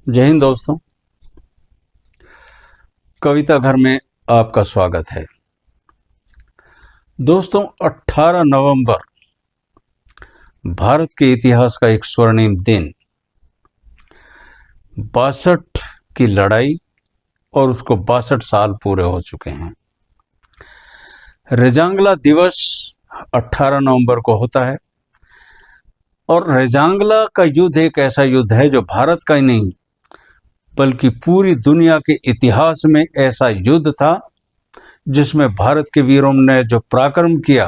जय हिंद दोस्तों। कविता घर में आपका स्वागत है। दोस्तों, 18 नवंबर भारत के इतिहास का एक स्वर्णिम दिन। 62 की लड़ाई और उसको 62 साल पूरे हो चुके हैं। रेजांगला दिवस 18 नवंबर को होता है और रेजांगला का युद्ध एक ऐसा युद्ध है जो भारत का ही नहीं बल्कि पूरी दुनिया के इतिहास में ऐसा युद्ध था जिसमें भारत के वीरों ने जो पराक्रम किया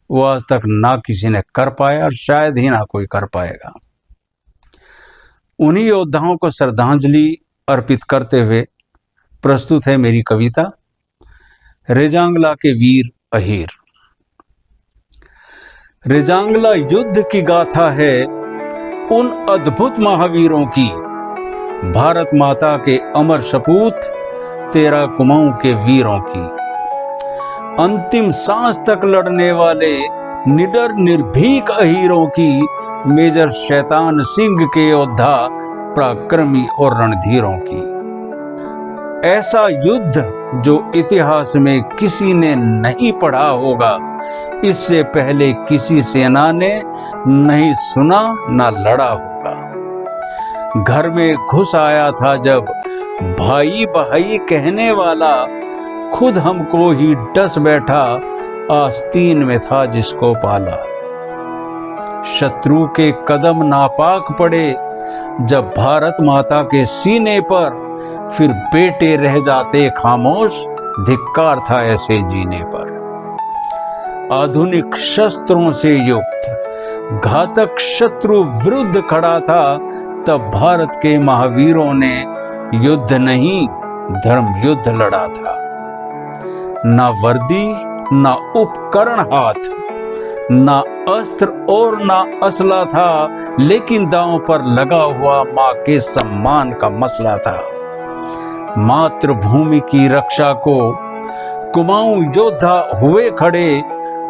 वो आज तक ना किसी ने कर पाया और शायद ही ना कोई कर पाएगा। उन्हीं योद्धाओं को श्रद्धांजलि अर्पित करते हुए प्रस्तुत है मेरी कविता रेजांगला के वीर अहीर। रेजांगला युद्ध की गाथा है उन अद्भुत महावीरों की, भारत माता के अमर सपूत 13 कुमाऊं के वीरों की। अंतिम सांस तक लड़ने वाले निडर निर्भीक अहीरों की, मेजर शैतान सिंह के योद्धा पराक्रमी और रणधीरों की। ऐसा युद्ध जो इतिहास में किसी ने नहीं पढ़ा होगा, इससे पहले किसी सेना ने नहीं सुना ना लड़ा होगा। घर में घुस आया था जब भाई भाई कहने वाला, खुद हमको ही डस बैठा आस्तीन में था जिसको पाला। शत्रु के कदम नापाक पड़े जब भारत माता के सीने पर, फिर बेटे रह जाते खामोश, धिक्कार था ऐसे जीने पर। आधुनिक शस्त्रों से युक्त घातक शत्रु विरुद्ध खड़ा था, तब भारत के महावीरों ने युद्ध नहीं धर्म युद्ध लड़ा था। ना वर्दी ना उपकरण हाथ, ना अस्त्र और ना असला था, लेकिन दांव पर लगा हुआ मां के सम्मान का मसला था। मातृभूमि की रक्षा को कुमाऊं योद्धा हुए खड़े,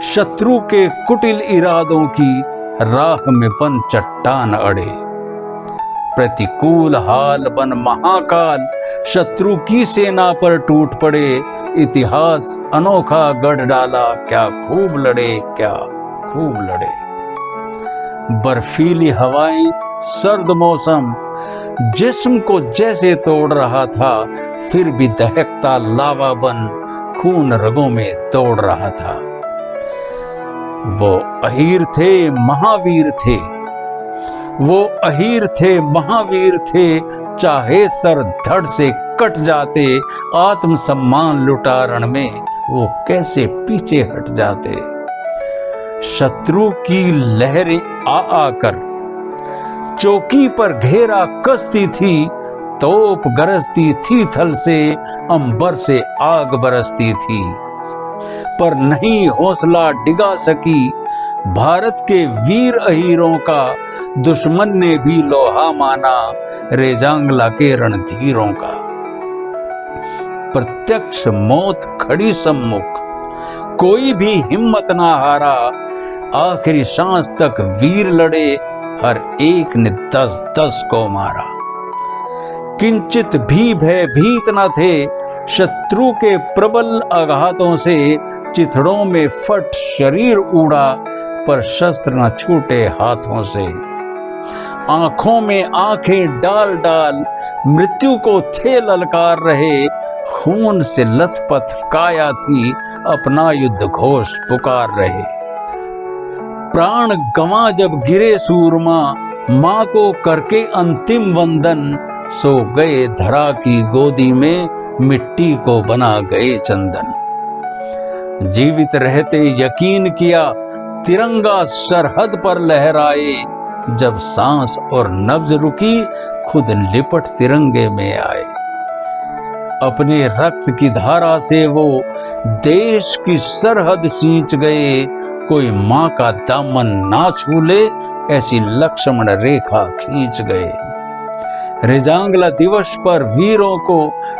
शत्रु के कुटिल इरादों की राह में बन चट्टान अड़े। प्रतिकूल हाल बन महाकाल शत्रु की सेना पर टूट पड़े, इतिहास अनोखा गढ़ डाला, क्या खूब लड़े क्या खूब लड़े। बर्फीली हवाएं सर्द मौसम जिस्म को जैसे तोड़ रहा था, फिर भी दहकता लावा बन खून रगों में दौड़ रहा था। वो अहीर थे महावीर थे, वो अहीर थे महावीर थे, चाहे सर धड़ से कट जाते, आत्मसम्मान लुटारण में वो कैसे पीछे हट जाते। शत्रु की लहरें आ आकर चौकी पर घेरा कसती थी, तोप गरजती थी थल से, अंबर से आग बरसती थी, पर नहीं हौसला डिगा सकी भारत के वीर अहीरों का। दुश्मन ने भी लोहा माना रेजांगला के रणधीरों का। प्रत्यक्ष मौत खड़ी सम्मुख, कोई भी हिम्मत ना हारा, आखिरी सांस तक वीर लड़े, हर एक ने 10-10 को मारा। किंचित भी भयभीत न थे शत्रु के प्रबल आघातों से, चिथड़ों में फट शरीर उड़ा, पर शस्त्र न छूटे हाथों से। आंखों में आंखें डाल डाल मृत्यु को थे ललकार रहे, खून से लथपथ काया थी, अपना युद्ध घोष पुकार रहे। प्राण गंवा जब गिरे सूरमा, मां को करके अंतिम वंदन, सो गए धरा की गोदी में, मिट्टी को बना गए चंदन। जीवित रहते यकीन किया तिरंगा सरहद पर लहराए, जब सांस और नब्ज रुकी खुद लिपट तिरंगे में आए। अपने रक्त की धारा से वो देश की सरहद सींच गए, कोई मां का दामन ना छू ले, ऐसी लक्ष्मण रेखा खींच गए। रेजांगला दिवस पर वीरों को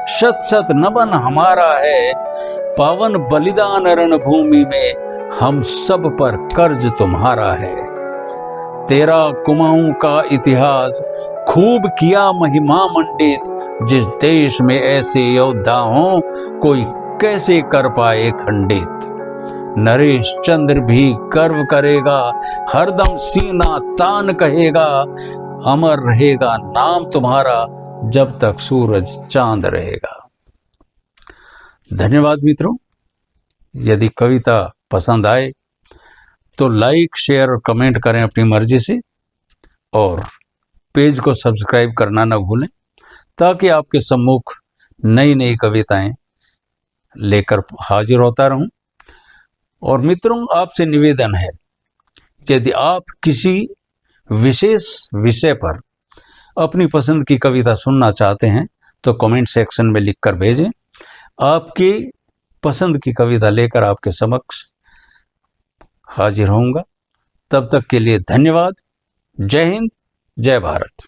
शत शत नमन हमारा है, पावन बलिदान रणभूमि में हम सब पर कर्ज तुम्हारा है। 13 कुमाऊं का इतिहास खूब किया महिमा मंडित, जिस देश में ऐसे योद्धा हों कोई कैसे कर पाए खंडित। नरेश चंद्र भी गर्व करेगा, हरदम सीना तान कहेगा, अमर रहेगा नाम तुम्हारा जब तक सूरज चांद रहेगा। धन्यवाद मित्रों। यदि कविता पसंद आए तो लाइक, शेयर और कमेंट करें अपनी मर्जी से, और पेज को सब्सक्राइब करना न भूलें, ताकि आपके सम्मुख नई नई कविताएं लेकर हाजिर होता रहूं। और मित्रों, आपसे निवेदन है, यदि आप किसी विशेष विषय पर अपनी पसंद की कविता सुनना चाहते हैं तो कमेंट सेक्शन में लिखकर भेजें। आपकी पसंद की कविता लेकर आपके समक्ष हाजिर होऊंगा। तब तक के लिए धन्यवाद। जय हिंद, जय भारत।